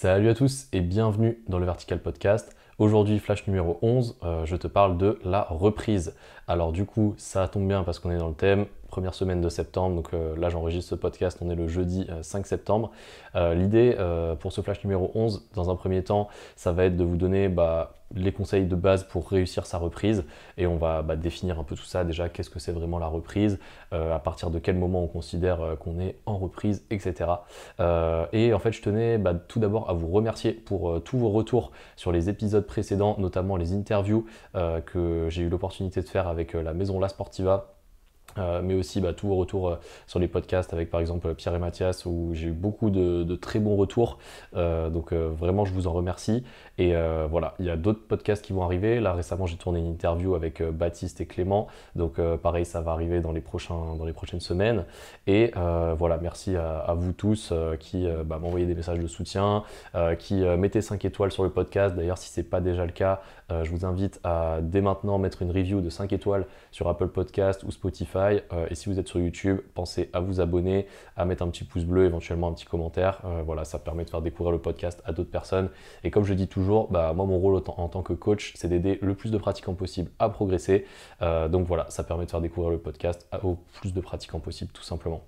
Salut à tous et bienvenue dans le Vertical Podcast. Aujourd'hui, flash numéro 11, je te parle de la reprise. Alors du coup, ça tombe bien parce qu'on est dans le thème, première semaine de septembre, donc là j'enregistre ce podcast, on est le jeudi 5 septembre. L'idée pour ce flash numéro 11, dans un premier temps, ça va être de vous donner les conseils de base pour réussir sa reprise et on va définir un peu tout ça déjà, qu'est-ce que c'est vraiment la reprise, à partir de quel moment on considère qu'on est en reprise, etc. Et en fait je tenais tout d'abord à vous remercier pour tous vos retours sur les épisodes précédents, notamment les interviews que j'ai eu l'opportunité de faire avec la maison La Sportiva. Mais aussi tous vos retours sur les podcasts avec par exemple Pierre et Mathias où j'ai eu beaucoup de très bons retours, donc vraiment je vous en remercie et voilà, il y a d'autres podcasts qui vont arriver. Là récemment j'ai tourné une interview avec Baptiste et Clément, donc pareil ça va arriver dans les prochaines semaines et voilà, merci à vous tous qui m'envoyez des messages de soutien, qui mettez 5 étoiles sur le podcast. D'ailleurs si c'est pas déjà le cas, je vous invite à dès maintenant mettre une review de 5 étoiles sur Apple Podcast ou Spotify. Et si vous êtes sur YouTube, pensez à vous abonner, à mettre un petit pouce bleu, éventuellement un petit commentaire. Voilà, ça permet de faire découvrir le podcast à d'autres personnes. Et comme je dis toujours, moi mon rôle en tant que coach, c'est d'aider le plus de pratiquants possible à progresser. Donc voilà, ça permet de faire découvrir le podcast au plus de pratiquants possible, tout simplement.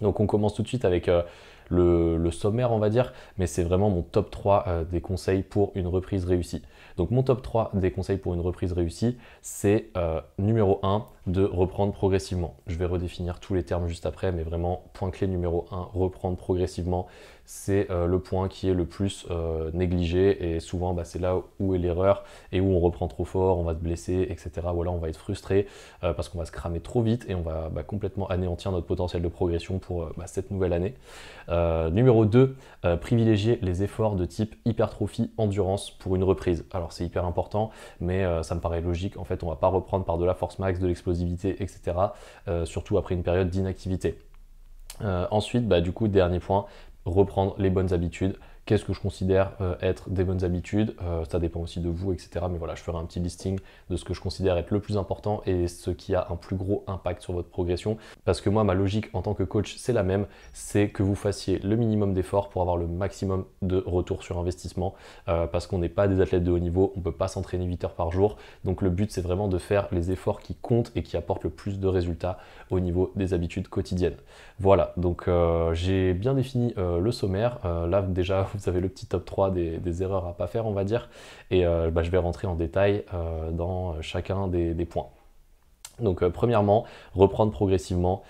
Donc on commence tout de suite avec le sommaire, on va dire, mais c'est vraiment mon top 3 des conseils pour une reprise réussie. Donc mon top 3 des conseils pour une reprise réussie, c'est numéro 1, de reprendre progressivement. Je vais redéfinir tous les termes juste après, mais vraiment, point clé numéro 1, reprendre progressivement. C'est le point qui est le plus négligé et souvent c'est là où est l'erreur et où on reprend trop fort, on va se blesser, etc. Ou alors on va être frustré parce qu'on va se cramer trop vite et on va complètement anéantir notre potentiel de progression pour cette nouvelle année. Numéro 2, privilégier les efforts de type hypertrophie, endurance pour une reprise. Alors c'est hyper important, mais ça me paraît logique. En fait, on va pas reprendre par de la force max, de l'explosivité, etc. Surtout après une période d'inactivité. Ensuite, du coup, dernier point, reprendre les bonnes habitudes. Qu'est-ce que je considère être des bonnes habitudes, ça dépend aussi de vous, etc. Mais voilà, je ferai un petit listing de ce que je considère être le plus important et ce qui a un plus gros impact sur votre progression. Parce que moi, ma logique en tant que coach, c'est la même, c'est que vous fassiez le minimum d'efforts pour avoir le maximum de retour sur investissement. Parce qu'on n'est pas des athlètes de haut niveau, on ne peut pas s'entraîner 8 heures par jour. Donc le but, c'est vraiment de faire les efforts qui comptent et qui apportent le plus de résultats au niveau des habitudes quotidiennes. Voilà, donc j'ai bien défini le sommaire. Là, déjà, vous avez le petit top 3 des erreurs à ne pas faire, on va dire. Et je vais rentrer en détail dans chacun des points. Donc premièrement, reprendre progressivement.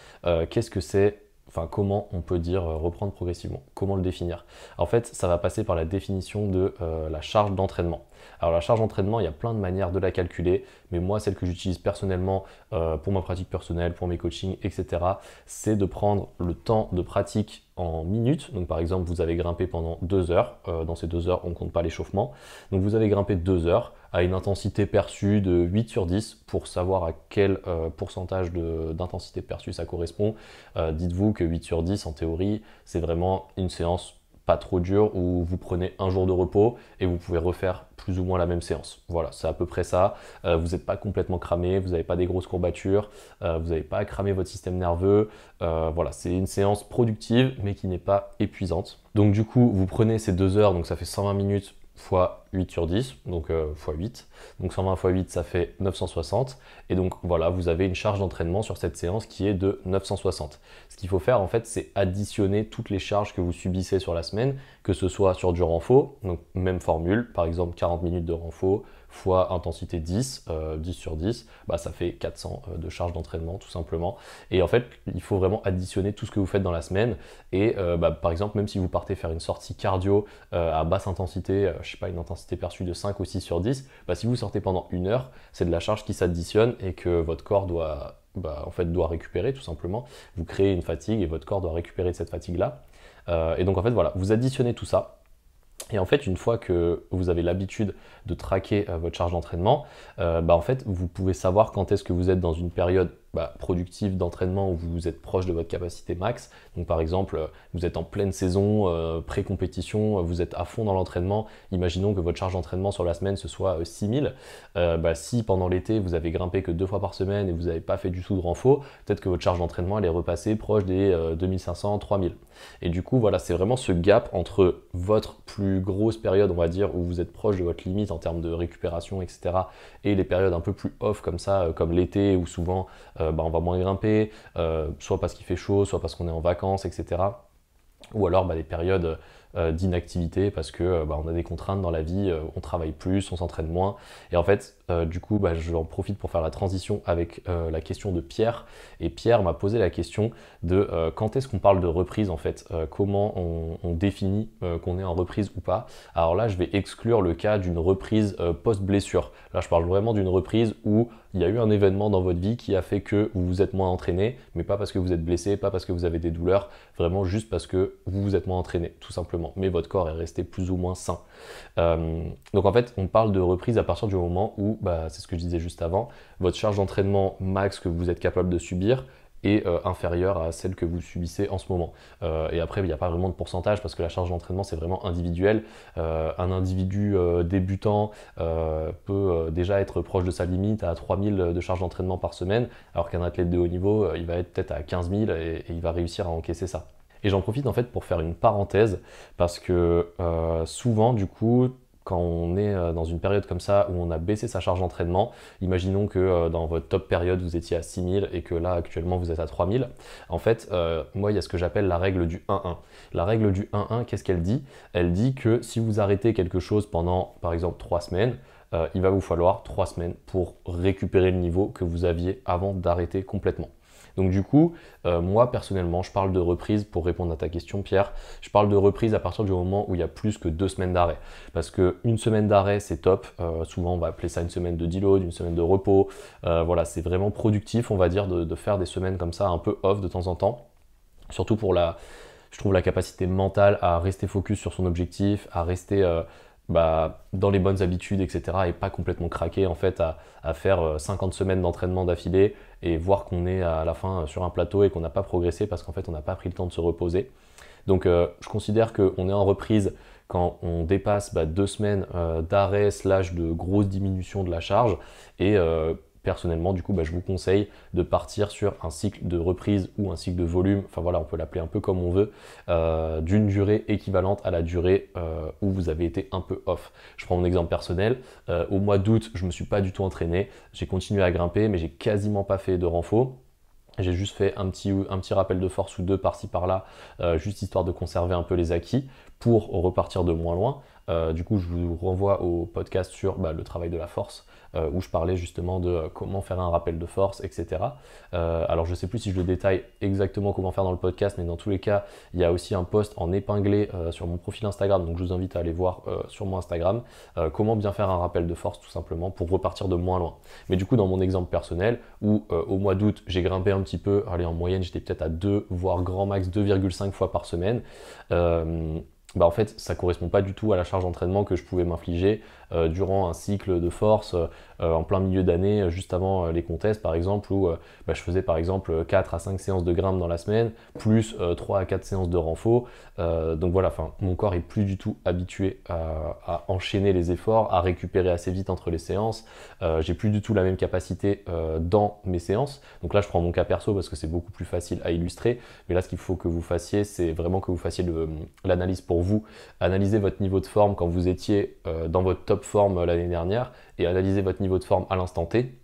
Qu'est-ce que c'est ? Enfin, comment on peut dire reprendre progressivement? Comment le définir? En fait, ça va passer par la définition de la charge d'entraînement. Alors la charge d'entraînement, il y a plein de manières de la calculer, mais moi, celle que j'utilise personnellement pour ma pratique personnelle, pour mes coachings, etc., c'est de prendre le temps de pratique en minutes. Donc par exemple, vous avez grimpé pendant 2 heures. Dans ces 2 heures, on ne compte pas l'échauffement. Donc vous avez grimpé 2 heures à une intensité perçue de 8 sur 10 pour savoir à quel pourcentage d'intensité perçue ça correspond. Dites-vous que 8 sur 10 en théorie, c'est vraiment une séance pas trop dure où vous prenez un jour de repos et vous pouvez refaire plus ou moins la même séance. Voilà, c'est à peu près ça. Vous n'êtes pas complètement cramé, vous n'avez pas des grosses courbatures, vous n'avez pas à cramer votre système nerveux. Voilà, c'est une séance productive mais qui n'est pas épuisante. Donc du coup, vous prenez ces 2 heures, donc ça fait 120 minutes fois 8 sur 10, donc fois 8. Donc 120 fois 8, ça fait 960. Et donc voilà, vous avez une charge d'entraînement sur cette séance qui est de 960. Ce qu'il faut faire en fait, c'est additionner toutes les charges que vous subissez sur la semaine, que ce soit sur du renfo, donc même formule, par exemple 40 minutes de renfo, fois intensité 10, 10 sur 10, ça fait 400 de charge d'entraînement tout simplement. Et en fait, il faut vraiment additionner tout ce que vous faites dans la semaine. Et par exemple, même si vous partez faire une sortie cardio à basse intensité, je sais pas, une intensité perçue de 5 ou 6 sur 10, si vous sortez pendant 1 heure, c'est de la charge qui s'additionne et que votre corps doit récupérer tout simplement. Vous créez une fatigue et votre corps doit récupérer de cette fatigue-là. Et donc en fait, voilà, vous additionnez tout ça. Et en fait, une fois que vous avez l'habitude de traquer votre charge d'entraînement, en fait, vous pouvez savoir quand est-ce que vous êtes dans une période productif d'entraînement où vous êtes proche de votre capacité max. Donc par exemple, vous êtes en pleine saison, pré-compétition, vous êtes à fond dans l'entraînement. Imaginons que votre charge d'entraînement sur la semaine ce soit 6000. Si pendant l'été vous avez grimpé que 2 fois par semaine et vous n'avez pas fait du tout de renfort, peut-être que votre charge d'entraînement elle est repassée proche des 2500, 3000. Et du coup voilà, c'est vraiment ce gap entre votre plus grosse période, on va dire, où vous êtes proche de votre limite en termes de récupération, etc. et les périodes un peu plus off comme ça, comme l'été où souvent on va moins grimper, soit parce qu'il fait chaud, soit parce qu'on est en vacances, etc. Ou alors des périodes d'inactivité parce que on a des contraintes dans la vie, on travaille plus, on s'entraîne moins. Et en fait, du coup, j'en profite pour faire la transition avec la question de Pierre. Et Pierre m'a posé la question de quand est-ce qu'on parle de reprise en fait, comment on définit qu'on est en reprise ou pas. Alors là, je vais exclure le cas d'une reprise post-blessure. Là, je parle vraiment d'une reprise où il y a eu un événement dans votre vie qui a fait que vous vous êtes moins entraîné, mais pas parce que vous êtes blessé, pas parce que vous avez des douleurs, vraiment juste parce que vous vous êtes moins entraîné, tout simplement. Mais votre corps est resté plus ou moins sain. Donc en fait, on parle de reprise à partir du moment où, c'est ce que je disais juste avant, votre charge d'entraînement max que vous êtes capable de subir est inférieure à celle que vous subissez en ce moment. Et après, il n'y a pas vraiment de pourcentage parce que la charge d'entraînement, c'est vraiment individuel. Un individu débutant peut déjà être proche de sa limite à 3000 de charge d'entraînement par semaine, alors qu'un athlète de haut niveau, il va être peut-être à 15 000 et il va réussir à encaisser ça. Et j'en profite en fait pour faire une parenthèse parce que souvent, du coup, quand on est dans une période comme ça où on a baissé sa charge d'entraînement, imaginons que dans votre top période vous étiez à 6000 et que là actuellement vous êtes à 3000. En fait, moi il y a ce que j'appelle la règle du 1-1. La règle du 1-1, qu'est-ce qu'elle dit? Elle dit que si vous arrêtez quelque chose pendant par exemple 3 semaines, il va vous falloir 3 semaines pour récupérer le niveau que vous aviez avant d'arrêter complètement. Donc du coup, moi personnellement, je parle de reprise, pour répondre à ta question Pierre, je parle de reprise à partir du moment où il y a plus que 2 semaines d'arrêt. Parce qu'une semaine d'arrêt, c'est top. Souvent, on va appeler ça une semaine de deload, une semaine de repos. Voilà, c'est vraiment productif, on va dire, de faire des semaines comme ça, un peu off de temps en temps. Surtout pour je trouve la capacité mentale à rester focus sur son objectif, à rester dans les bonnes habitudes, etc. et pas complètement craquer en fait à faire 50 semaines d'entraînement d'affilée et voir qu'on est à la fin sur un plateau et qu'on n'a pas progressé parce qu'en fait on n'a pas pris le temps de se reposer. Donc je considère qu'on est en reprise quand on dépasse 2 semaines d'arrêt / de grosse diminution de la charge et personnellement, du coup, je vous conseille de partir sur un cycle de reprise ou un cycle de volume, enfin voilà, on peut l'appeler un peu comme on veut, d'une durée équivalente à la durée où vous avez été un peu off. Je prends mon exemple personnel. Au mois d'août, je ne me suis pas du tout entraîné. J'ai continué à grimper, mais j'ai quasiment pas fait de renfort. J'ai juste fait un petit rappel de force ou 2 par-ci par-là, juste histoire de conserver un peu les acquis pour repartir de moins loin. Du coup, je vous renvoie au podcast sur le travail de la force, où je parlais justement de comment faire un rappel de force, etc. Alors, je ne sais plus si je le détaille exactement comment faire dans le podcast, mais dans tous les cas, il y a aussi un post en épinglé sur mon profil Instagram, donc je vous invite à aller voir sur mon Instagram comment bien faire un rappel de force tout simplement pour repartir de moins loin. Mais du coup, dans mon exemple personnel, où au mois d'août, j'ai grimpé un petit peu, allez, en moyenne, j'étais peut-être à 2, voire grand max 2,5 fois par semaine. En fait, ça ne correspond pas du tout à la charge d'entraînement que je pouvais m'infliger durant un cycle de force en plein milieu d'année, juste avant les contests par exemple, où je faisais par exemple 4 à 5 séances de grimpe dans la semaine, plus 3 à 4 séances de renfort. Donc voilà, mon corps est plus du tout habitué à enchaîner les efforts, à récupérer assez vite entre les séances. J'ai plus du tout la même capacité dans mes séances. Donc là, je prends mon cas perso parce que c'est beaucoup plus facile à illustrer. Mais là, ce qu'il faut que vous fassiez, c'est vraiment que vous fassiez l'analyse pour vous. Analysez votre niveau de forme quand vous étiez dans votre top forme l'année dernière et analysez votre niveau de forme à l'instant T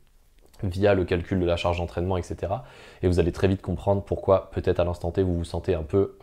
via le calcul de la charge d'entraînement, etc. Et vous allez très vite comprendre pourquoi peut-être à l'instant T vous vous sentez un peu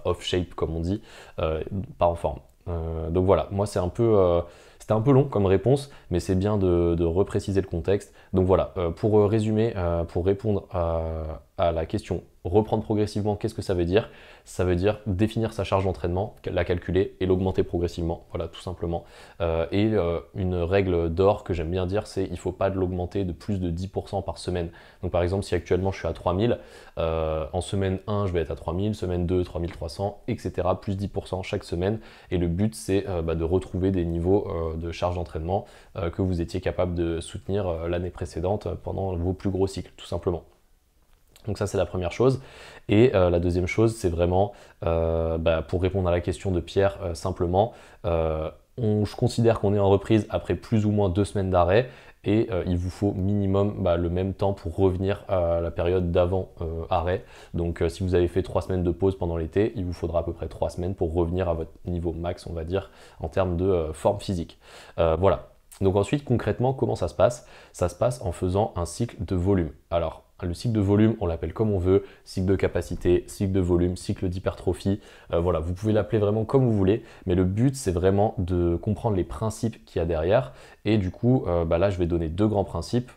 off shape comme on dit, pas en forme. Donc voilà, moi c'était un peu long comme réponse, mais c'est bien de repréciser le contexte. Donc voilà, pour résumer, pour répondre à la question reprendre progressivement, qu'est-ce que ça veut dire? Ça veut dire définir sa charge d'entraînement, la calculer et l'augmenter progressivement, voilà tout simplement. Une règle d'or que j'aime bien dire, c'est il ne faut pas l'augmenter de plus de 10% par semaine. Donc par exemple, si actuellement je suis à 3000, en semaine 1 je vais être à 3000, semaine 2 3300, etc. plus 10% chaque semaine. Et le but c'est de retrouver des niveaux de charge d'entraînement que vous étiez capable de soutenir l'année précédente pendant vos plus gros cycles, tout simplement. Donc ça, c'est la première chose. Et la deuxième chose, c'est vraiment, pour répondre à la question de Pierre, simplement, je considère qu'on est en reprise après plus ou moins 2 semaines d'arrêt et il vous faut minimum le même temps pour revenir à la période d'avant arrêt. Donc si vous avez fait 3 semaines de pause pendant l'été, il vous faudra à peu près 3 semaines pour revenir à votre niveau max, on va dire, en termes de forme physique. Voilà. Donc ensuite, concrètement, comment ça se passe? Ça se passe en faisant un cycle de volume. Alors, le cycle de volume, on l'appelle comme on veut, cycle de capacité, cycle de volume, cycle d'hypertrophie. Voilà, vous pouvez l'appeler vraiment comme vous voulez, mais le but, c'est vraiment de comprendre les principes qu'il y a derrière. Et du coup, là, je vais donner 2 grands principes.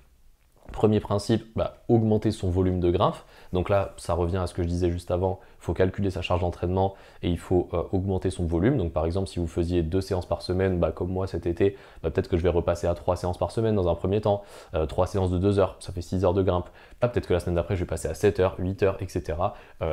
Premier principe, augmenter son volume de grimpe. Donc là, ça revient à ce que je disais juste avant, il faut calculer sa charge d'entraînement et il faut augmenter son volume. Donc par exemple, si vous faisiez 2 séances par semaine, comme moi cet été, peut-être que je vais repasser à 3 séances par semaine dans un premier temps, 3 séances de 2 heures, ça fait 6 heures de grimpe. Peut-être que la semaine d'après, je vais passer à 7 heures, 8 heures, etc.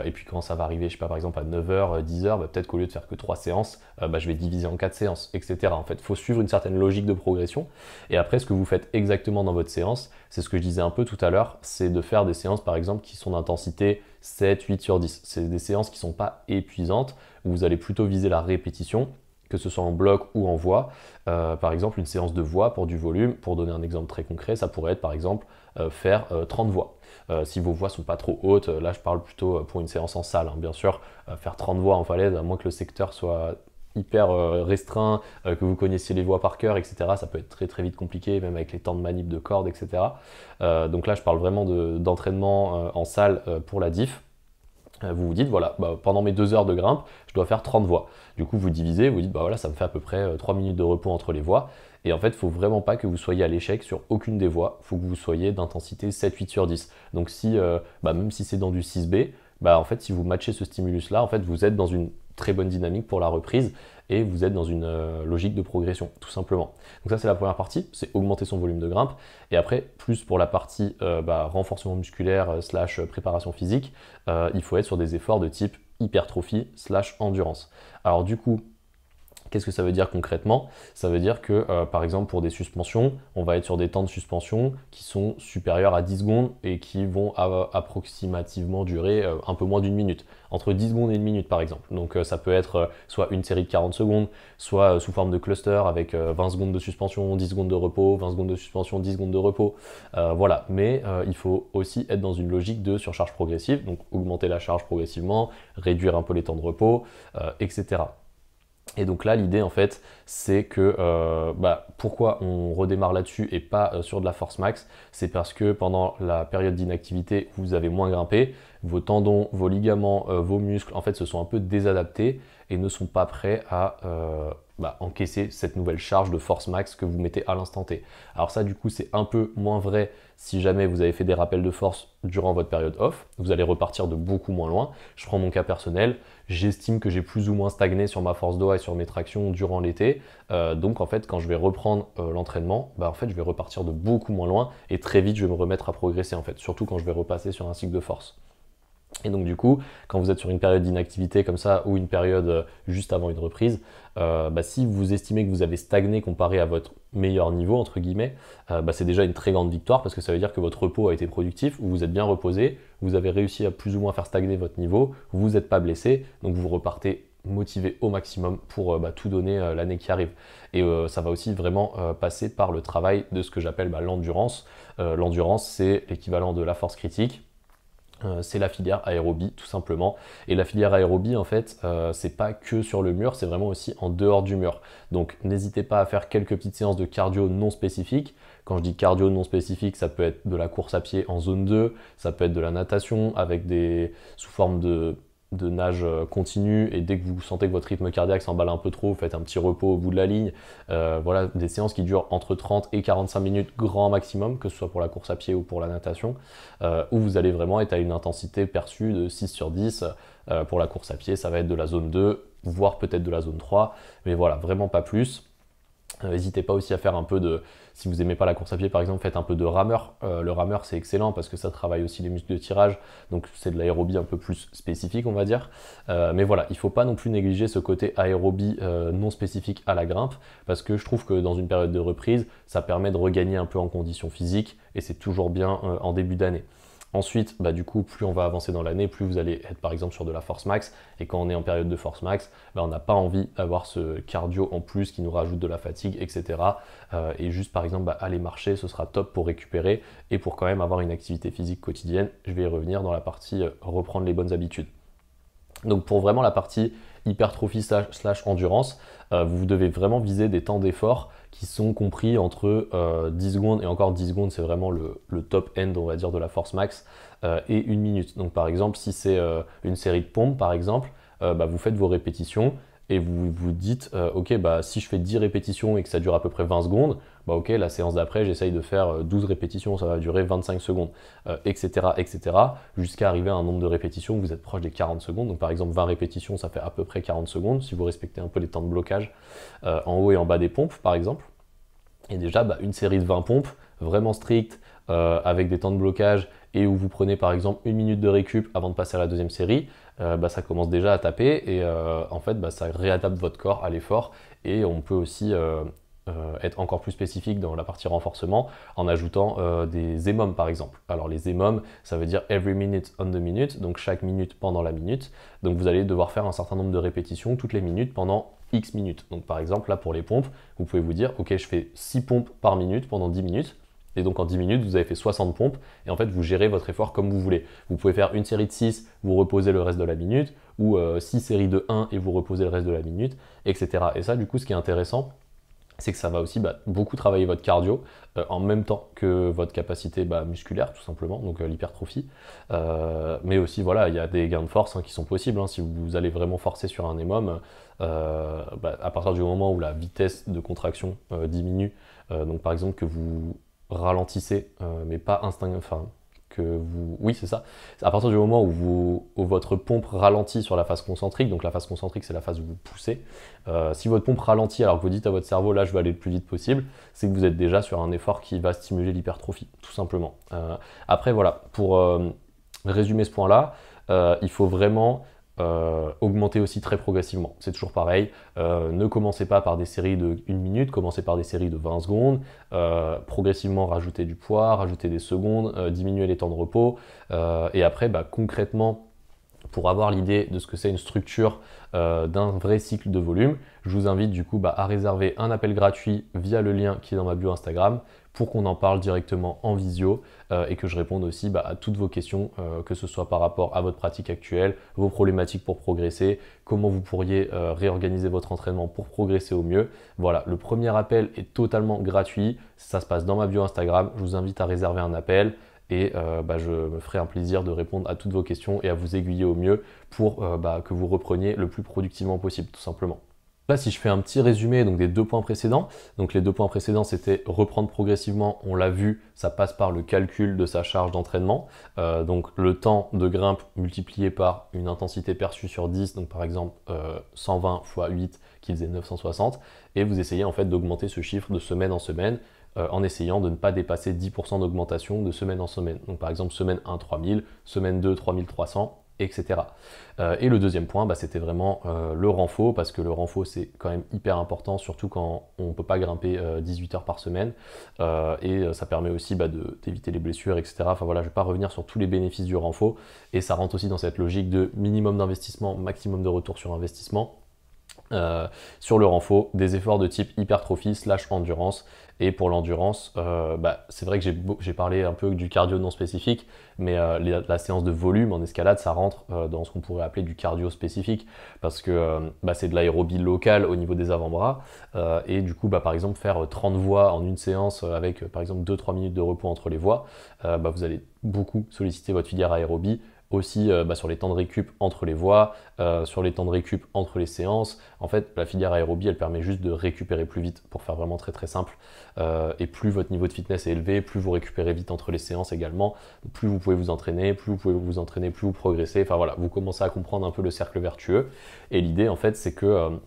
Et puis quand ça va arriver, je sais pas, par exemple à 9 heures, 10 heures, peut-être qu'au lieu de faire que 3 séances, je vais diviser en 4 séances, etc. En fait, il faut suivre une certaine logique de progression. Et après, ce que vous faites exactement dans votre séance, c'est ce que je disais un peu tout à l'heure, c'est de faire des séances par exemple qui sont d'intensité 7, 8 sur 10. C'est des séances qui ne sont pas épuisantes, où vous allez plutôt viser la répétition, que ce soit en bloc ou en voix. Par exemple, une séance de voix pour du volume, pour donner un exemple très concret, ça pourrait être par exemple faire 30 voix. Si vos voix sont pas trop hautes, là je parle plutôt pour une séance en salle, bien sûr, faire 30 voix en falaise, à moins que le secteur soit hyper restreint, que vous connaissiez les voix par cœur, etc. Ça peut être très très vite compliqué, même avec les temps de manip de cordes, etc. Donc là, je parle vraiment d'entraînement en salle pour la diff. Vous vous dites, voilà, pendant mes 2 heures de grimpe, je dois faire 30 voix. Du coup, vous divisez, vous dites, voilà, ça me fait à peu près 3 minutes de repos entre les voix. Et en fait, il ne faut vraiment pas que vous soyez à l'échec sur aucune des voix. Il faut que vous soyez d'intensité 7-8 sur 10. Donc si, même si c'est dans du 6B, en fait, si vous matchez ce stimulus-là, en fait, vous êtes dans une très bonne dynamique pour la reprise et vous êtes dans une logique de progression, tout simplement. Donc ça, c'est la première partie, c'est augmenter son volume de grimpe. Et après, plus pour la partie renforcement musculaire / préparation physique, il faut être sur des efforts de type hypertrophie / endurance. Alors du coup, qu'est-ce que ça veut dire concrètement? Ça veut dire que, par exemple, pour des suspensions, on va être sur des temps de suspension qui sont supérieurs à 10 secondes et qui vont approximativement durer un peu moins d'une minute. Entre 10 secondes et une minute, par exemple. Donc, ça peut être soit une série de 40 secondes, soit sous forme de cluster avec 20 secondes de suspension, 10 secondes de repos, 20 secondes de suspension, 10 secondes de repos. Voilà. Mais il faut aussi être dans une logique de surcharge progressive, donc augmenter la charge progressivement, réduire un peu les temps de repos, etc. Et donc là, l'idée en fait, c'est que pourquoi on redémarre là-dessus et pas sur de la force max, c'est parce que pendant la période d'inactivité, vous avez moins grimpé, vos tendons, vos ligaments, vos muscles, en fait, se sont un peu désadaptés et ne sont pas prêts à encaisser cette nouvelle charge de force max que vous mettez à l'instant T. Alors ça, du coup, c'est un peu moins vrai si jamais vous avez fait des rappels de force durant votre période off. Vous allez repartir de beaucoup moins loin. Je prends mon cas personnel. J'estime que j'ai plus ou moins stagné sur ma force d'OA et sur mes tractions durant l'été. Donc en fait, quand je vais reprendre l'entraînement, en fait, je vais repartir de beaucoup moins loin et très vite, je vais me remettre à progresser en fait, surtout quand je vais repasser sur un cycle de force. Et donc du coup, quand vous êtes sur une période d'inactivité comme ça ou une période juste avant une reprise, si vous estimez que vous avez stagné comparé à votre meilleur niveau, entre guillemets, c'est déjà une très grande victoire parce que ça veut dire que votre repos a été productif, vous vous êtes bien reposé, vous avez réussi à plus ou moins faire stagner votre niveau, vous n'êtes pas blessé, donc vous repartez motivé au maximum pour tout donner l'année qui arrive. Et ça va aussi vraiment passer par le travail de ce que j'appelle l'endurance. L'endurance, c'est l'équivalent de la force critique. C'est la filière aérobie tout simplement, et la filière aérobie en fait c'est pas que sur le mur, c'est vraiment aussi en dehors du mur. Donc n'hésitez pas à faire quelques petites séances de cardio non spécifiques. Quand je dis cardio non spécifique, ça peut être de la course à pied en zone 2, ça peut être de la natation avec sous forme de nage continue, et dès que vous sentez que votre rythme cardiaque s'emballe un peu trop, vous faites un petit repos au bout de la ligne. Voilà, des séances qui durent entre 30 et 45 minutes grand maximum, que ce soit pour la course à pied ou pour la natation, où vous allez vraiment être à une intensité perçue de 6 sur 10. Pour la course à pied, ça va être de la zone 2, voire peut-être de la zone 3, mais voilà, vraiment pas plus. N'hésitez pas aussi à faire un peu si vous n'aimez pas la course à pied par exemple, faites un peu de rameur. Le rameur c'est excellent parce que ça travaille aussi les muscles de tirage, donc c'est de l'aérobie un peu plus spécifique on va dire. Mais voilà, il ne faut pas non plus négliger ce côté aérobie non spécifique à la grimpe, parce que je trouve que dans une période de reprise, ça permet de regagner un peu en condition physique et c'est toujours bien en début d'année. Ensuite, bah, du coup, plus on va avancer dans l'année, plus vous allez être par exemple sur de la force max. Et quand on est en période de force max, bah, on n'a pas envie d'avoir ce cardio en plus qui nous rajoute de la fatigue, etc. Et juste par exemple, bah, aller marcher, ce sera top pour récupérer et pour quand même avoir une activité physique quotidienne. Je vais y revenir dans la partie reprendre les bonnes habitudes. Donc pour vraiment la partie hypertrophie slash endurance, vous devez vraiment viser des temps d'effort qui sont compris entre 10 secondes, et encore 10 secondes c'est vraiment le top end on va dire de la force max, et 1 minute. Donc par exemple si c'est une série de pompes par exemple, bah, vous faites vos répétitions et vous vous dites ok bah si je fais 10 répétitions et que ça dure à peu près 20 secondes, bah ok la séance d'après j'essaye de faire 12 répétitions, ça va durer 25 secondes, etc. etc. jusqu'à arriver à un nombre de répétitions où vous êtes proche des 40 secondes. Donc par exemple 20 répétitions ça fait à peu près 40 secondes si vous respectez un peu les temps de blocage en haut et en bas des pompes par exemple. Et déjà bah, une série de 20 pompes vraiment strictes avec des temps de blocage et où vous prenez par exemple 1 minute de récup avant de passer à la deuxième série, bah, ça commence déjà à taper et en fait bah, ça réadapte votre corps à l'effort. Et on peut aussi être encore plus spécifique dans la partie renforcement en ajoutant des EMOM par exemple. Alors les EMOM ça veut dire every minute on the minute, donc chaque minute pendant la minute. Donc vous allez devoir faire un certain nombre de répétitions toutes les minutes pendant X minutes. Donc par exemple là pour les pompes, vous pouvez vous dire ok je fais 6 pompes par minute pendant 10 minutes. Et donc en 10 minutes, vous avez fait 60 pompes et en fait, vous gérez votre effort comme vous voulez. Vous pouvez faire une série de 6, vous reposez le reste de la minute, ou 6 séries de 1 et vous reposez le reste de la minute, etc. Et ça, du coup, ce qui est intéressant, c'est que ça va aussi bah, beaucoup travailler votre cardio en même temps que votre capacité bah, musculaire, tout simplement, donc l'hypertrophie. Mais aussi, voilà, il y a des gains de force hein, qui sont possibles. Hein, si vous allez vraiment forcer sur un EMOM, bah, à partir du moment où la vitesse de contraction diminue, donc par exemple que vous ralentissez, mais pas enfin que vous, oui c'est ça, à partir du moment où votre pompe ralentit sur la phase concentrique, donc la phase concentrique c'est la phase où vous poussez, si votre pompe ralentit alors que vous dites à votre cerveau là je vais aller le plus vite possible, c'est que vous êtes déjà sur un effort qui va stimuler l'hypertrophie, tout simplement. Après voilà, pour résumer ce point là, il faut vraiment augmenter aussi très progressivement. C'est toujours pareil, ne commencez pas par des séries de 1 minute, commencez par des séries de 20 secondes, progressivement rajouter du poids, rajouter des secondes, diminuer les temps de repos, et après bah, concrètement, pour avoir l'idée de ce que c'est une structure d'un vrai cycle de volume, je vous invite du coup bah, à réserver un appel gratuit via le lien qui est dans ma bio Instagram pour qu'on en parle directement en visio et que je réponde aussi bah, à toutes vos questions, que ce soit par rapport à votre pratique actuelle, vos problématiques pour progresser, comment vous pourriez réorganiser votre entraînement pour progresser au mieux. Voilà, le premier appel est totalement gratuit, ça se passe dans ma bio Instagram, je vous invite à réserver un appel. Et bah, je me ferai un plaisir de répondre à toutes vos questions et à vous aiguiller au mieux pour bah, que vous repreniez le plus productivement possible, tout simplement. Là, si je fais un petit résumé donc, des 2 points précédents, donc les 2 points précédents c'était reprendre progressivement, on l'a vu, ça passe par le calcul de sa charge d'entraînement, donc le temps de grimpe multiplié par une intensité perçue sur 10, donc par exemple 120 x 8 qui faisait 960, et vous essayez en fait d'augmenter ce chiffre de semaine en semaine, en essayant de ne pas dépasser 10% d'augmentation de semaine en semaine. Donc par exemple semaine 1 3000, semaine 2 3300, etc. Et le deuxième point, bah, c'était vraiment le renfo, parce que le renfo c'est quand même hyper important, surtout quand on ne peut pas grimper 18 heures par semaine, et ça permet aussi bah, d'éviter les blessures, etc. Enfin voilà, je ne vais pas revenir sur tous les bénéfices du renfo, et ça rentre aussi dans cette logique de minimum d'investissement, maximum de retour sur investissement. Sur le renfo, des efforts de type hypertrophie slash endurance. Et pour l'endurance, bah, c'est vrai que j'ai parlé un peu du cardio non spécifique, mais la séance de volume en escalade, ça rentre dans ce qu'on pourrait appeler du cardio spécifique, parce que bah, c'est de l'aérobie locale au niveau des avant-bras, et du coup, bah, par exemple, faire 30 voies en une séance avec par exemple 2-3 minutes de repos entre les voies, bah, vous allez beaucoup solliciter votre filière aérobie. Aussi bah, sur les temps de récup entre les voies, sur les temps de récup entre les séances. En fait, la filière aérobie, elle permet juste de récupérer plus vite, pour faire vraiment très très simple. Et plus votre niveau de fitness est élevé, plus vous récupérez vite entre les séances également, plus vous pouvez vous entraîner, plus vous progressez. Enfin voilà, vous commencez à comprendre un peu le cercle vertueux. Et l'idée, en fait, c'est que,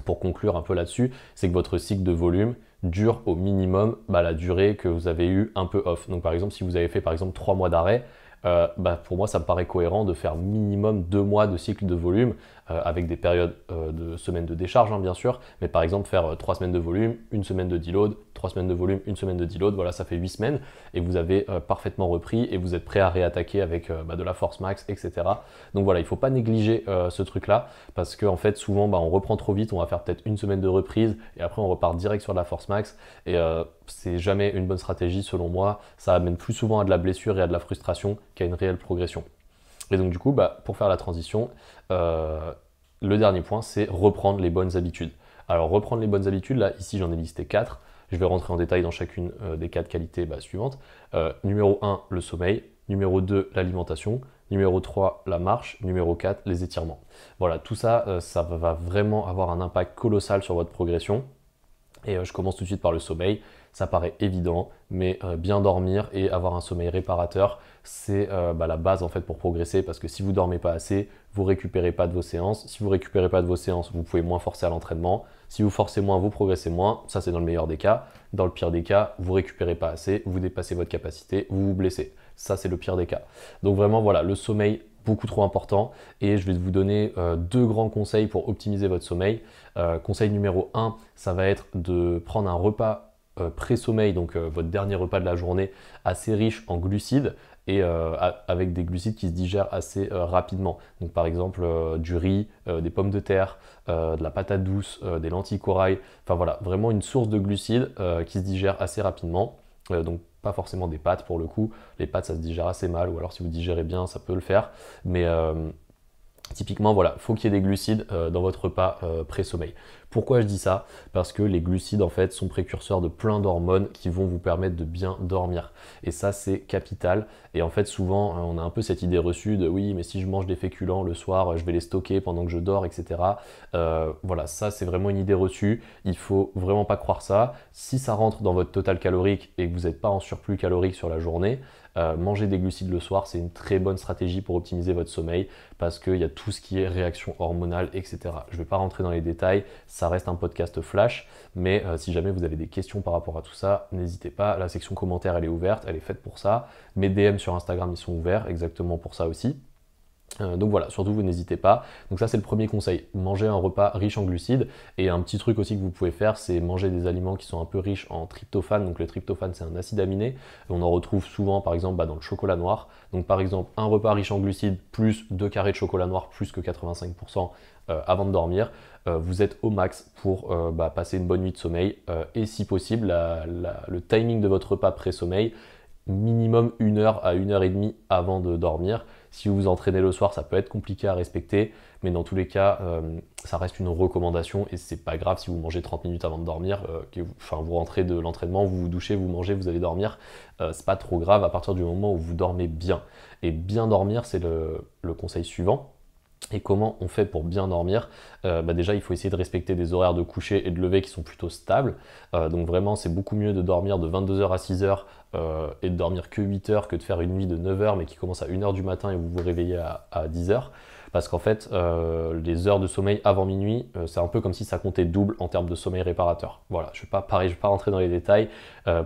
pour conclure un peu là-dessus, c'est que votre cycle de volume dure au minimum bah, la durée que vous avez eu un peu off. Donc par exemple, si vous avez fait par exemple 3 mois d'arrêt, bah, pour moi ça me paraît cohérent de faire minimum 2 mois de cycle de volume avec des périodes de semaines de décharge, hein, bien sûr, mais par exemple faire 3 semaines de volume, une semaine de deload, 3 semaines de volume, une semaine de deload, voilà, ça fait 8 semaines, et vous avez parfaitement repris, et vous êtes prêt à réattaquer avec de la force max, etc. Donc voilà, il ne faut pas négliger ce truc-là, parce qu'en fait, souvent, on reprend trop vite, on va faire peut-être une semaine de reprise, et après on repart direct sur de la force max, et c'est jamais une bonne stratégie selon moi, ça amène plus souvent à de la blessure et à de la frustration qu'à une réelle progression. Et donc du coup, pour faire la transition, le dernier point, c'est reprendre les bonnes habitudes. Alors reprendre les bonnes habitudes, là ici j'en ai listé 4, je vais rentrer en détail dans chacune des 4 qualités suivantes. Numéro 1, le sommeil, numéro 2, l'alimentation, numéro 3, la marche, numéro 4, les étirements. Voilà, tout ça, ça va vraiment avoir un impact colossal sur votre progression. Et je commence tout de suite par le sommeil. Ça paraît évident, mais bien dormir et avoir un sommeil réparateur, c'est la base en fait pour progresser, parce que si vous dormez pas assez, vous récupérez pas de vos séances. Si vous récupérez pas de vos séances, vous pouvez moins forcer à l'entraînement. Si vous forcez moins, vous progressez moins. Ça, c'est dans le meilleur des cas. Dans le pire des cas, vous récupérez pas assez, vous dépassez votre capacité, vous vous blessez. Ça, c'est le pire des cas. Donc vraiment, voilà, le sommeil, beaucoup trop important, et je vais vous donner 2 grands conseils pour optimiser votre sommeil. Conseil numéro 1, ça va être de prendre un repas pré-sommeil, donc votre dernier repas de la journée, assez riche en glucides et avec des glucides qui se digèrent assez rapidement. Donc par exemple du riz, des pommes de terre, de la patate douce, des lentilles corail, enfin voilà, vraiment une source de glucides qui se digèrent assez rapidement. Donc pas forcément des pâtes pour le coup, les pâtes ça se digère assez mal, ou alors si vous digérez bien ça peut le faire, mais typiquement, voilà, faut qu'il y ait des glucides dans votre repas pré-sommeil. Pourquoi je dis ça? Parce que les glucides, en fait, sont précurseurs de plein d'hormones qui vont vous permettre de bien dormir. Et ça, c'est capital. Et en fait, souvent, on a un peu cette idée reçue de oui, mais si je mange des féculents le soir, je vais les stocker pendant que je dors, etc. Voilà, ça, c'est vraiment une idée reçue. Il faut vraiment pas croire ça. Si ça rentre dans votre total calorique et que vous n'êtes pas en surplus calorique sur la journée, manger des glucides le soir, c'est une très bonne stratégie pour optimiser votre sommeil, parce qu'il y a tout ce qui est réaction hormonale, etc. Je ne vais pas rentrer dans les détails, ça reste un podcast flash, mais si jamais vous avez des questions par rapport à tout ça, n'hésitez pas, la section commentaires elle est ouverte, elle est faite pour ça, mes DM sur Instagram ils sont ouverts exactement pour ça aussi. Donc voilà, surtout vous n'hésitez pas. Donc ça c'est le premier conseil, manger un repas riche en glucides. Et un petit truc aussi que vous pouvez faire, c'est manger des aliments qui sont un peu riches en tryptophane. Donc le tryptophane c'est un acide aminé, on en retrouve souvent par exemple dans le chocolat noir. Donc par exemple un repas riche en glucides plus 2 carrés de chocolat noir plus que 85% avant de dormir, vous êtes au max pour passer une bonne nuit de sommeil. Et si possible, le timing de votre repas pré-sommeil, minimum 1 heure à 1 heure et demie avant de dormir. Si vous vous entraînez le soir, ça peut être compliqué à respecter, mais dans tous les cas, ça reste une recommandation et c'est pas grave si vous mangez 30 minutes avant de dormir, vous rentrez de l'entraînement, vous vous douchez, vous mangez, vous allez dormir, c'est pas trop grave à partir du moment où vous dormez bien. Et bien dormir, c'est le conseil suivant. Et comment on fait pour bien dormir? Déjà, il faut essayer de respecter des horaires de coucher et de lever qui sont plutôt stables. Donc vraiment, c'est beaucoup mieux de dormir de 22h à 6h et de dormir que 8h que de faire une nuit de 9h mais qui commence à 1h du matin et vous vous réveillez à 10h. Parce qu'en fait, les heures de sommeil avant minuit, c'est un peu comme si ça comptait double en termes de sommeil réparateur. Voilà, je ne vais pas rentrer dans les détails.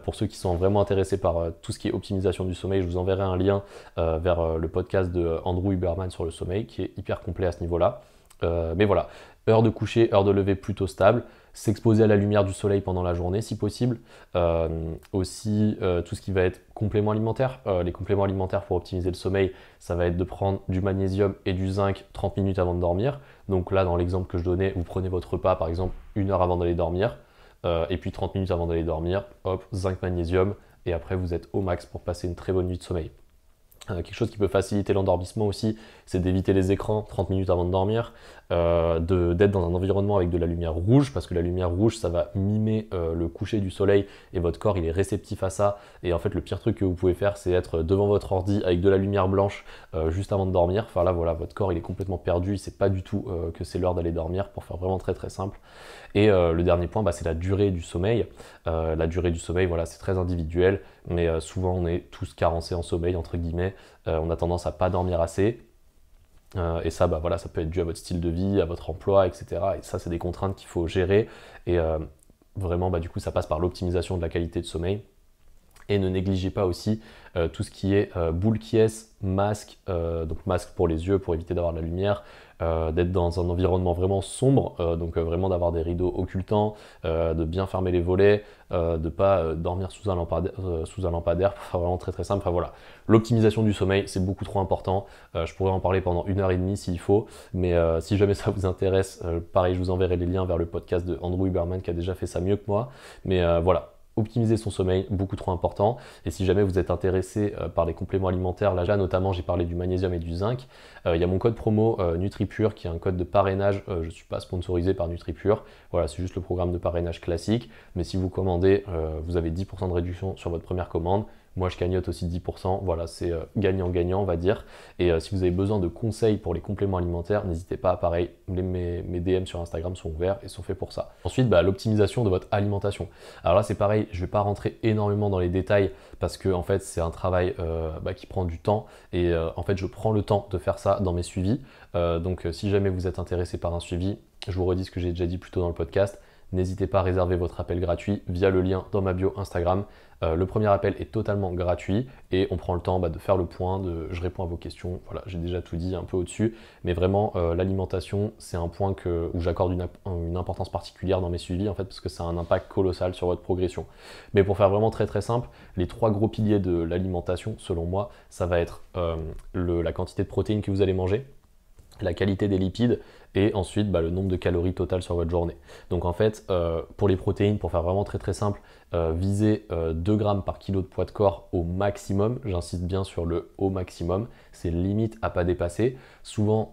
Pour ceux qui sont vraiment intéressés par tout ce qui est optimisation du sommeil, je vous enverrai un lien vers le podcast de Andrew Huberman sur le sommeil, qui est hyper complet à ce niveau-là. Mais voilà, heure de coucher, heure de lever plutôt stable, s'exposer à la lumière du soleil pendant la journée si possible. Aussi tout ce qui va être compléments alimentaires. Les compléments alimentaires pour optimiser le sommeil, ça va être de prendre du magnésium et du zinc 30 minutes avant de dormir. Donc là, dans l'exemple que je donnais, vous prenez votre repas par exemple 1 heure avant d'aller dormir, et puis 30 minutes avant d'aller dormir, hop, zinc, magnésium, et après vous êtes au max pour passer une très bonne nuit de sommeil. Quelque chose qui peut faciliter l'endormissement aussi, c'est d'éviter les écrans 30 minutes avant de dormir, d'être dans un environnement avec de la lumière rouge, parce que la lumière rouge, ça va mimer le coucher du soleil et votre corps, il est réceptif à ça. Et en fait, le pire truc que vous pouvez faire, c'est être devant votre ordi avec de la lumière blanche juste avant de dormir. Enfin là, voilà, votre corps, il est complètement perdu, il ne sait pas du tout que c'est l'heure d'aller dormir, pour faire vraiment très très simple. Et le dernier point, c'est la durée du sommeil. La durée du sommeil, voilà, c'est très individuel, mais souvent on est tous carencés en sommeil, entre guillemets. On a tendance à pas dormir assez. Et ça, voilà, ça peut être dû à votre style de vie, à votre emploi, etc. Et ça, c'est des contraintes qu'il faut gérer. Et vraiment, du coup, ça passe par l'optimisation de la qualité de sommeil. Et ne négligez pas aussi tout ce qui est boule qui est, masque, donc masque pour les yeux pour éviter d'avoir de la lumière, d'être dans un environnement vraiment sombre, donc vraiment d'avoir des rideaux occultants, de bien fermer les volets, de pas dormir sous un lampadaire, pour faire vraiment très très simple. Enfin voilà, l'optimisation du sommeil, c'est beaucoup trop important. Je pourrais en parler pendant 1 h 30 s'il faut, mais si jamais ça vous intéresse, pareil, je vous enverrai les liens vers le podcast de Andrew Huberman qui a déjà fait ça mieux que moi. Mais voilà, optimiser son sommeil, beaucoup trop important. Et si jamais vous êtes intéressé par les compléments alimentaires, là notamment j'ai parlé du magnésium et du zinc, il y a mon code promo NutriPure qui est un code de parrainage. Je ne suis pas sponsorisé par NutriPure, voilà, c'est juste le programme de parrainage classique. Mais si vous commandez, vous avez 10% de réduction sur votre première commande. Moi, je cagnotte aussi 10%. Voilà, c'est gagnant-gagnant, on va dire. Et si vous avez besoin de conseils pour les compléments alimentaires, n'hésitez pas. Pareil, mes DM sur Instagram sont ouverts et sont faits pour ça. Ensuite, l'optimisation de votre alimentation. Alors là, c'est pareil, je ne vais pas rentrer énormément dans les détails parce que en fait, c'est un travail qui prend du temps. Et en fait, je prends le temps de faire ça dans mes suivis. Donc, si jamais vous êtes intéressé par un suivi, je vous redis ce que j'ai déjà dit plus tôt dans le podcast. N'hésitez pas à réserver votre appel gratuit via le lien dans ma bio Instagram. Le premier appel est totalement gratuit et on prend le temps de faire le point, je réponds à vos questions. Voilà, j'ai déjà tout dit un peu au-dessus, mais vraiment l'alimentation, c'est un point où j'accorde une importance particulière dans mes suivis en fait parce que ça a un impact colossal sur votre progression. Mais pour faire vraiment très très simple, les 3 gros piliers de l'alimentation, selon moi, ça va être la quantité de protéines que vous allez manger, la qualité des lipides et ensuite le nombre de calories totales sur votre journée. Donc en fait, pour les protéines, pour faire vraiment très très simple, visez 2 grammes par kilo de poids de corps au maximum. J'insiste bien sur le au maximum, c'est limite à pas dépasser. Souvent,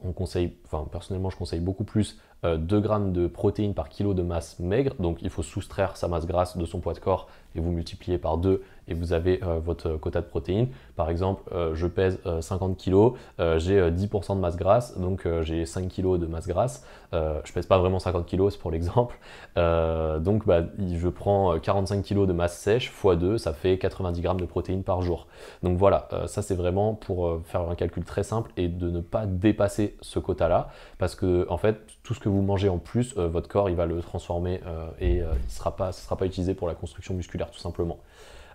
personnellement, je conseille beaucoup plus 2 grammes de protéines par kilo de masse maigre. Donc il faut soustraire sa masse grasse de son poids de corps et vous multipliez par 2 et vous avez votre quota de protéines. Par exemple, je pèse 50 kg, j'ai 10% de masse grasse, donc j'ai 5 kg de masse grasse. Je pèse pas vraiment 50 kg, c'est pour l'exemple. Donc je prends 45 kg de masse sèche x 2, ça fait 90 grammes de protéines par jour. Donc voilà, ça c'est vraiment pour faire un calcul très simple et de ne pas dépasser ce quota-là, parce que en fait, tout ce que vous mangez en plus, votre corps il va le transformer et ce ne sera pas utilisé pour la construction musculaire tout simplement.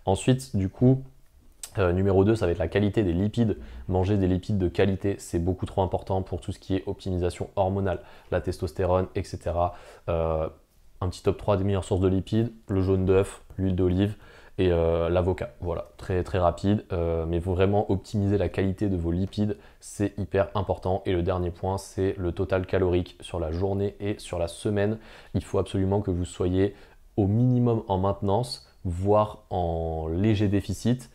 Ensuite, du coup, numéro 2, ça va être la qualité des lipides. Manger des lipides de qualité, c'est beaucoup trop important pour tout ce qui est optimisation hormonale, la testostérone, etc. Un petit top 3 des meilleures sources de lipides, le jaune d'œuf, l'huile d'olive et l'avocat. Voilà, très très rapide, mais il faut vraiment optimiser la qualité de vos lipides, c'est hyper important. Et le dernier point, c'est le total calorique sur la journée et sur la semaine. Il faut absolument que vous soyez au minimum en maintenance, voire en léger déficit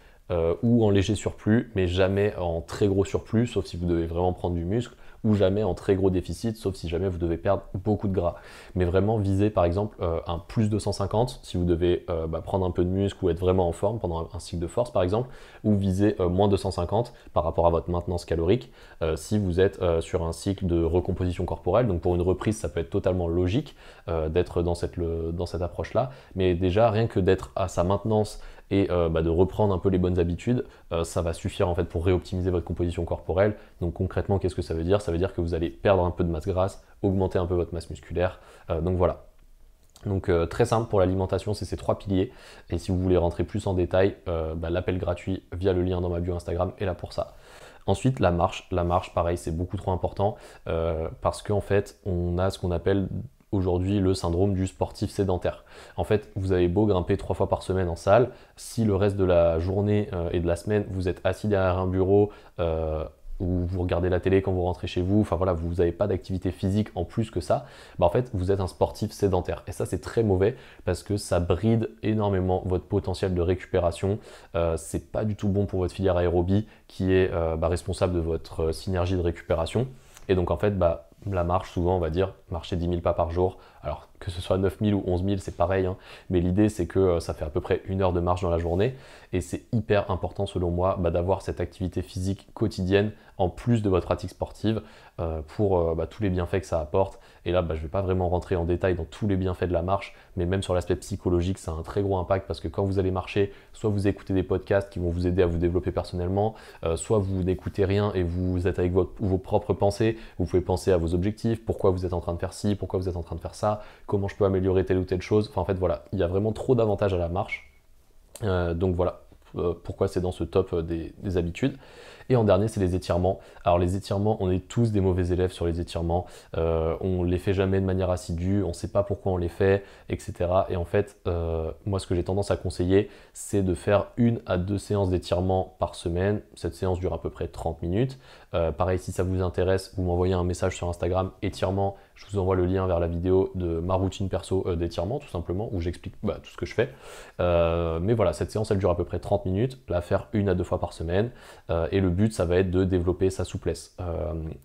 ou en léger surplus, mais jamais en très gros surplus, sauf si vous devez vraiment prendre du muscle, ou jamais en très gros déficit, sauf si jamais vous devez perdre beaucoup de gras. Mais vraiment viser par exemple un plus 250 si vous devez prendre un peu de muscle ou être vraiment en forme pendant un cycle de force par exemple, ou viser moins 250 par rapport à votre maintenance calorique si vous êtes sur un cycle de recomposition corporelle. Donc pour une reprise, ça peut être totalement logique d'être dans cette approche-là, mais déjà rien que d'être à sa maintenance et de reprendre un peu les bonnes habitudes, ça va suffire en fait pour réoptimiser votre composition corporelle. Donc concrètement, qu'est-ce que ça veut dire? Ça veut dire que vous allez perdre un peu de masse grasse, augmenter un peu votre masse musculaire. Donc voilà. Donc très simple pour l'alimentation, c'est ces 3 piliers. Et si vous voulez rentrer plus en détail, l'appel gratuit via le lien dans ma bio Instagram est là pour ça. Ensuite, la marche, pareil, c'est beaucoup trop important parce qu'en fait, on a ce qu'on appelle aujourd'hui le syndrome du sportif sédentaire. En fait, vous avez beau grimper 3 fois par semaine en salle, si le reste de la journée et de la semaine, vous êtes assis derrière un bureau ou vous regardez la télé quand vous rentrez chez vous, enfin voilà, vous n'avez pas d'activité physique en plus que ça, en fait, vous êtes un sportif sédentaire. Et ça, c'est très mauvais parce que ça bride énormément votre potentiel de récupération. C'est pas du tout bon pour votre filière aérobie qui est responsable de votre synergie de récupération. Et donc, en fait, la marche, souvent, on va dire marcher 10 000 pas par jour. Alors que ce soit 9 000 ou 11 000, c'est pareil, hein. Mais l'idée, c'est que ça fait à peu près 1 heure de marche dans la journée. Et c'est hyper important, selon moi, d'avoir cette activité physique quotidienne en plus de votre pratique sportive pour tous les bienfaits que ça apporte. Et là, je ne vais pas vraiment rentrer en détail dans tous les bienfaits de la marche, mais même sur l'aspect psychologique, ça a un très gros impact parce que quand vous allez marcher, soit vous écoutez des podcasts qui vont vous aider à vous développer personnellement, soit vous n'écoutez rien et vous êtes avec vos propres pensées. Vous pouvez penser à vos objectifs, pourquoi vous êtes en train de faire ci, pourquoi vous êtes en train de faire ça, comment je peux améliorer telle ou telle chose. Enfin, en fait, voilà, il y a vraiment trop d'avantages à la marche. Donc voilà, pourquoi c'est dans ce top des habitudes. Et en dernier, c'est les étirements. Alors les étirements, on est tous des mauvais élèves sur les étirements. On les fait jamais de manière assidue, on ne sait pas pourquoi on les fait, etc. Et en fait, moi ce que j'ai tendance à conseiller, c'est de faire 1 à 2 séances d'étirement par semaine. Cette séance dure à peu près 30 minutes. Pareil, si ça vous intéresse, vous m'envoyez un message sur Instagram, étirement, je vous envoie le lien vers la vidéo de ma routine perso d'étirement, tout simplement, où j'explique tout ce que je fais. Mais voilà, cette séance, elle dure à peu près 30 minutes, la faire 1 à 2 fois par semaine. Et le but, ça va être de développer sa souplesse.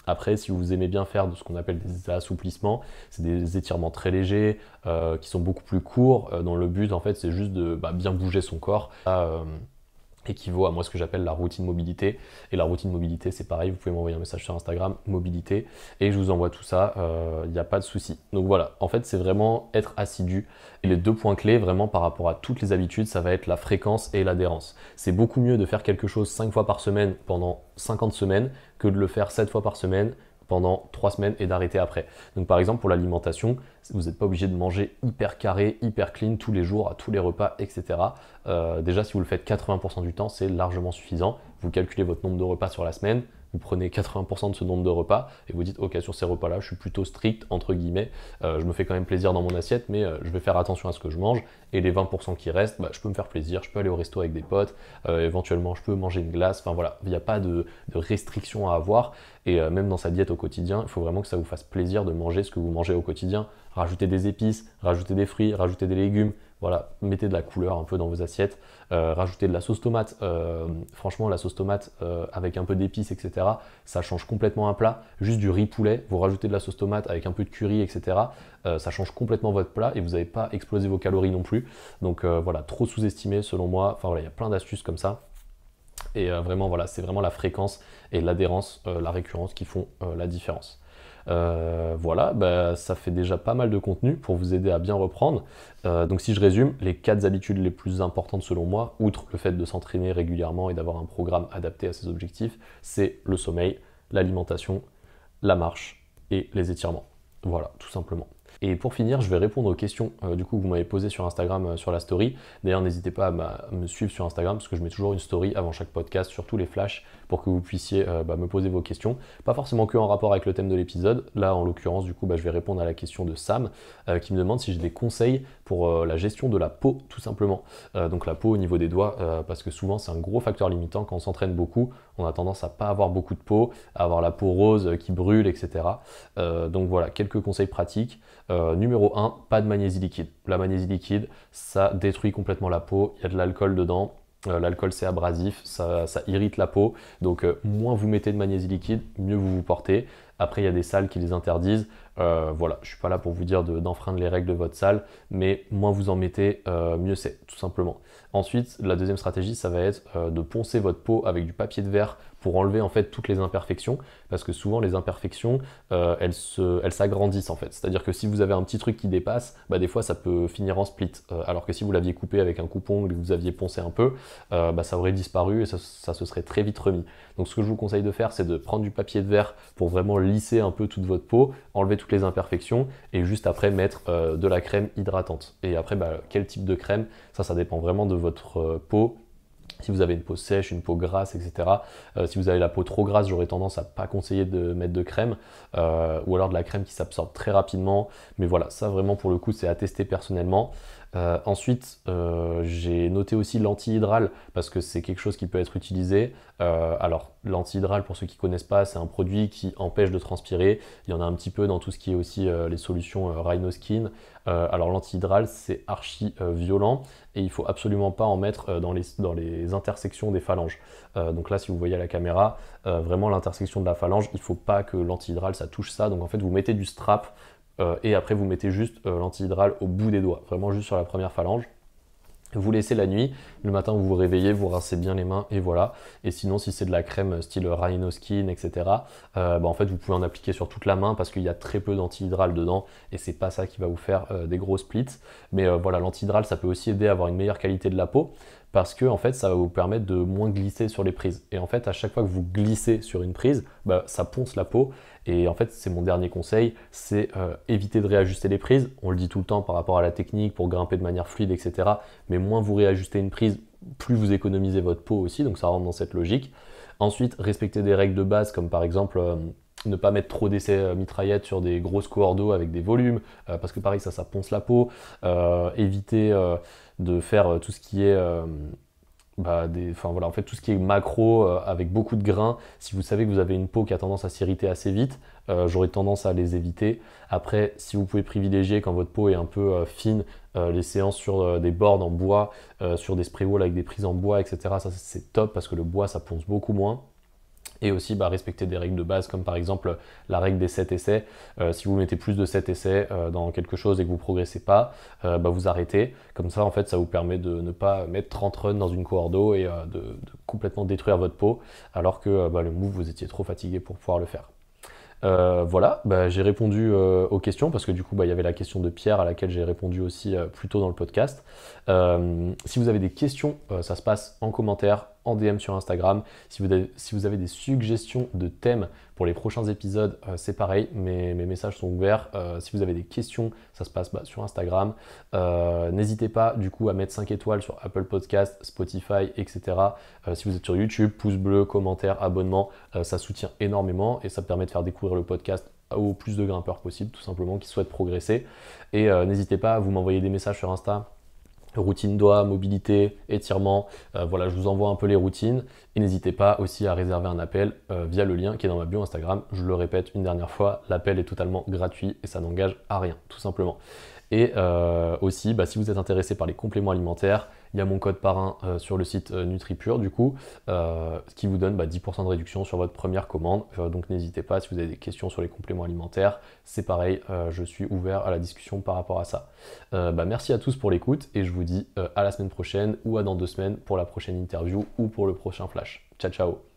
Après, si vous aimez bien faire de ce qu'on appelle des assouplissements, c'est des étirements très légers, qui sont beaucoup plus courts, dont le but, en fait, c'est juste de bien bouger son corps. Équivaut à moi ce que j'appelle la routine mobilité. Et la routine mobilité, c'est pareil, vous pouvez m'envoyer un message sur Instagram, mobilité, et je vous envoie tout ça, il n'y a pas de souci. Donc voilà, en fait, c'est vraiment être assidu. Et les 2 points clés, vraiment par rapport à toutes les habitudes, ça va être la fréquence et l'adhérence. C'est beaucoup mieux de faire quelque chose 5 fois par semaine pendant 50 semaines que de le faire 7 fois par semaine pendant 3 semaines et d'arrêter après. Donc par exemple pour l'alimentation, vous n'êtes pas obligé de manger hyper carré, hyper clean tous les jours, à tous les repas, etc. Déjà si vous le faites 80% du temps, c'est largement suffisant. Vous calculez votre nombre de repas sur la semaine, vous prenez 80% de ce nombre de repas et vous dites ok, sur ces repas-là, je suis plutôt strict, entre guillemets, je me fais quand même plaisir dans mon assiette, mais je vais faire attention à ce que je mange, et les 20% qui restent, je peux me faire plaisir, je peux aller au resto avec des potes, éventuellement je peux manger une glace, enfin voilà, il n'y a pas de restrictions à avoir, et même dans sa diète au quotidien, il faut vraiment que ça vous fasse plaisir de manger ce que vous mangez au quotidien. Rajouter des épices, rajouter des fruits, rajouter des légumes, voilà, mettez de la couleur un peu dans vos assiettes, rajoutez de la sauce tomate, franchement la sauce tomate avec un peu d'épices, etc., ça change complètement un plat. Juste du riz poulet, vous rajoutez de la sauce tomate avec un peu de curry, etc., ça change complètement votre plat et vous n'avez pas explosé vos calories non plus. Donc voilà, trop sous-estimé selon moi, enfin voilà, il y a plein d'astuces comme ça. Et vraiment voilà, c'est vraiment la fréquence et l'adhérence, la récurrence qui font la différence. Voilà, ça fait déjà pas mal de contenu pour vous aider à bien reprendre. Donc si je résume, les 4 habitudes les plus importantes selon moi, outre le fait de s'entraîner régulièrement et d'avoir un programme adapté à ses objectifs, c'est le sommeil, l'alimentation, la marche et les étirements. Voilà, tout simplement. Et pour finir, je vais répondre aux questions du coup que vous m'avez posées sur Instagram sur la story. D'ailleurs, n'hésitez pas à me suivre sur Instagram parce que je mets toujours une story avant chaque podcast sur tous les flashs pour que vous puissiez me poser vos questions. Pas forcément que en rapport avec le thème de l'épisode. Là, en l'occurrence, du coup, je vais répondre à la question de Sam qui me demande si j'ai des conseils pour la gestion de la peau, tout simplement. Donc la peau au niveau des doigts, parce que souvent c'est un gros facteur limitant. Quand on s'entraîne beaucoup, on a tendance à pas avoir beaucoup de peau, à avoir la peau rose qui brûle, etc. Donc voilà, quelques conseils pratiques. Numéro 1, pas de magnésie liquide. La magnésie liquide, ça détruit complètement la peau, il y a de l'alcool dedans. L'alcool c'est abrasif, ça irrite la peau, donc moins vous mettez de magnésie liquide, mieux vous vous portez. Après il y a des salles qui les interdisent, voilà, je suis pas là pour vous dire d'enfreindre les règles de votre salle, mais moins vous en mettez, mieux c'est, tout simplement. Ensuite, la deuxième stratégie, ça va être de poncer votre peau avec du papier de verre pour enlever en fait toutes les imperfections, parce que souvent les imperfections, elles s'agrandissent en fait. C'est-à-dire que si vous avez un petit truc qui dépasse, des fois ça peut finir en split, alors que si vous l'aviez coupé avec un coupe-ongle et que vous aviez poncé un peu, ça aurait disparu et ça se serait très vite remis. Donc ce que je vous conseille de faire, c'est de prendre du papier de verre pour vraiment lisser un peu toute votre peau, enlever toutes les imperfections et juste après mettre de la crème hydratante. Et après, quel type de crème, ça dépend vraiment de votre peau. Si vous avez une peau sèche, une peau grasse, etc. Si vous avez la peau trop grasse, j'aurais tendance à pas conseiller de mettre de crème ou alors de la crème qui s'absorbe très rapidement. Mais voilà, ça vraiment pour le coup, c'est à tester personnellement. Ensuite, j'ai noté aussi l'anti-hydral parce que c'est quelque chose qui peut être utilisé. Alors, l'anti-hydral, pour ceux qui ne connaissent pas, c'est un produit qui empêche de transpirer. Il y en a un petit peu dans tout ce qui est aussi les solutions Rhinoskin. Alors, l'anti-hydral, c'est archi violent et il ne faut absolument pas en mettre dans les intersections des phalanges. Donc là, si vous voyez à la caméra, vraiment l'intersection de la phalange, il ne faut pas que l'anti-hydral, ça touche ça. Donc en fait, vous mettez du strap et après vous mettez juste l'anti-hydral au bout des doigts, vraiment juste sur la première phalange. Vous laissez la nuit, le matin vous vous réveillez, vous rincez bien les mains et voilà. Et sinon si c'est de la crème style Rhinoskin, etc., en fait vous pouvez en appliquer sur toute la main parce qu'il y a très peu d'anti-hydral dedans et c'est pas ça qui va vous faire des gros splits. Mais voilà, l'anti-hydral ça peut aussi aider à avoir une meilleure qualité de la peau parce que en fait ça va vous permettre de moins glisser sur les prises. Et en fait à chaque fois que vous glissez sur une prise, ça ponce la peau. Et en fait, c'est mon dernier conseil, c'est éviter de réajuster les prises. On le dit tout le temps par rapport à la technique, pour grimper de manière fluide, etc. Mais moins vous réajustez une prise, plus vous économisez votre peau aussi, donc ça rentre dans cette logique. Ensuite, respecter des règles de base comme par exemple ne pas mettre trop d'essais mitraillettes sur des grosses cohortes d'eau avec des volumes, parce que pareil ça ponce la peau. Éviter de faire tout ce qui est en fait tout ce qui est macro avec beaucoup de grains. Si vous savez que vous avez une peau qui a tendance à s'irriter assez vite, j'aurais tendance à les éviter. Après, si vous pouvez privilégier quand votre peau est un peu fine, les séances sur des boards en bois, sur des spray walls avec des prises en bois, etc. Ça c'est top parce que le bois ça ponce beaucoup moins. Et aussi respecter des règles de base comme par exemple la règle des 7 essais. Si vous mettez plus de 7 essais dans quelque chose et que vous ne progressez pas, vous arrêtez. Comme ça en fait ça vous permet de ne pas mettre 30 runs dans une cohorte d'eau et de complètement détruire votre peau alors que le move vous étiez trop fatigué pour pouvoir le faire. Voilà, j'ai répondu aux questions parce que du coup il y avait la question de Pierre à laquelle j'ai répondu aussi plus tôt dans le podcast. Si vous avez des questions, ça se passe en commentaire, en DM sur Instagram. Si vous avez des suggestions de thèmes pour les prochains épisodes, c'est pareil, mes messages sont ouverts. Si vous avez des questions, ça se passe sur Instagram. N'hésitez pas du coup à mettre 5 étoiles sur Apple Podcast, Spotify, etc. Si vous êtes sur YouTube, pouce bleu, commentaire, abonnement, ça soutient énormément et ça permet de faire découvrir le podcast au plus de grimpeurs possible, tout simplement, qui souhaitent progresser. Et n'hésitez pas à vous m'envoyer des messages sur Insta. Routine doigts, mobilité, étirement, je vous envoie un peu les routines et n'hésitez pas aussi à réserver un appel via le lien qui est dans ma bio Instagram. Je le répète une dernière fois, l'appel est totalement gratuit et ça n'engage à rien, tout simplement. Et aussi, si vous êtes intéressé par les compléments alimentaires, il y a mon code parrain sur le site NutriPure du coup, qui vous donne 10% de réduction sur votre première commande. Donc n'hésitez pas, si vous avez des questions sur les compléments alimentaires, c'est pareil, je suis ouvert à la discussion par rapport à ça. Merci à tous pour l'écoute et je vous dis à la semaine prochaine ou à dans 2 semaines pour la prochaine interview ou pour le prochain flash. Ciao ciao.